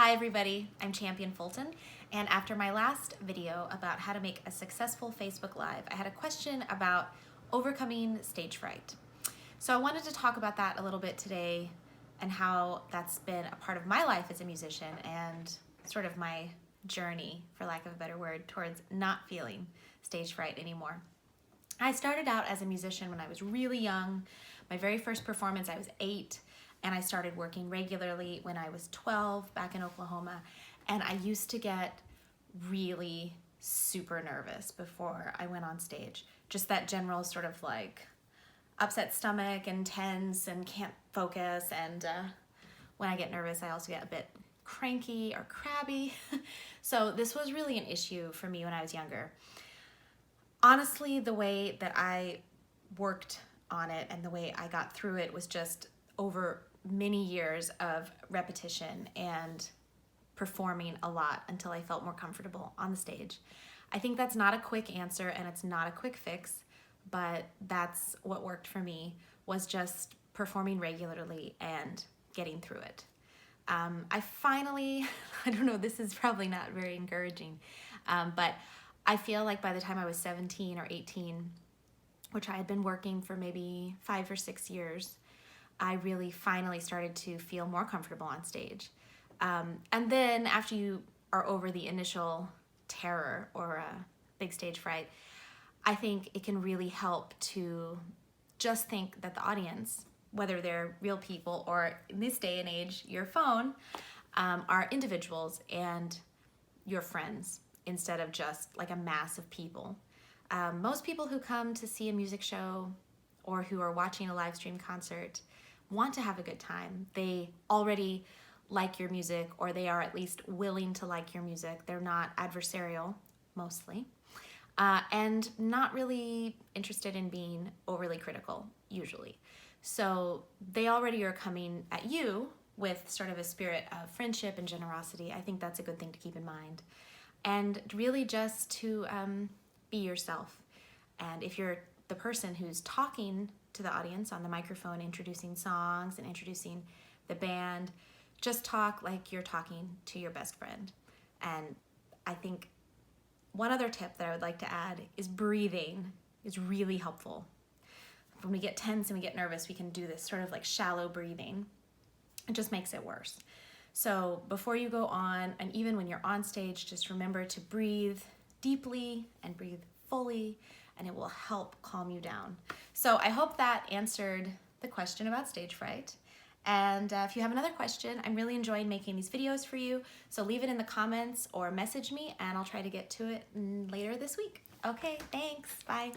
Hi everybody, I'm Champion Fulton, and after my last video about how to make a successful Facebook Live, I had a question about overcoming stage fright. So I wanted to talk about that a little bit today and how that's been a part of my life as a musician and sort of my journey, for lack of a better word, towards not feeling stage fright anymore. I started out as a musician when I was really young. My very first performance, I was 8. And I started working regularly when I was 12 back in Oklahoma. And I used to get really super nervous before I went on stage. Just that general sort of like upset stomach and tense and can't focus. And when I get nervous, I also get a bit cranky or crabby. So this was really an issue for me when I was younger. Honestly, the way that I worked on it and the way I got through it was just over many years of repetition and performing a lot until I felt more comfortable on the stage. I think that's not a quick answer and it's not a quick fix, but that's what worked for me, was just performing regularly and getting through it. I finally, I don't know, this is probably not very encouraging, but I feel like by the time I was 17 or 18, which I had been working for maybe 5 or 6 years, I really finally started to feel more comfortable on stage. And then after you are over the initial terror or big stage fright, I think it can really help to just think that the audience, whether they're real people or in this day and age, your phone, are individuals and your friends instead of just like a mass of people. Most people who come to see a music show or who are watching a live stream concert want to have a good time. They already like your music, or they are at least willing to like your music. They're not adversarial, mostly, and not really interested in being overly critical, usually. So they already are coming at you with sort of a spirit of friendship and generosity. I think that's a good thing to keep in mind. And really just to be yourself. And if you're the person who's talking to the audience on the microphone, introducing songs and introducing the band, just talk like you're talking to your best friend. And I think one other tip that I would like to add is breathing is really helpful. When we get tense and we get nervous, we can do this sort of like shallow breathing. It just makes it worse. So before you go on, and even when you're on stage, just remember to breathe deeply and breathe fully, and it will help calm you down. So I hope that answered the question about stage fright. And if you have another question, I'm really enjoying making these videos for you. So leave it in the comments or message me and I'll try to get to it later this week. Okay, thanks, bye.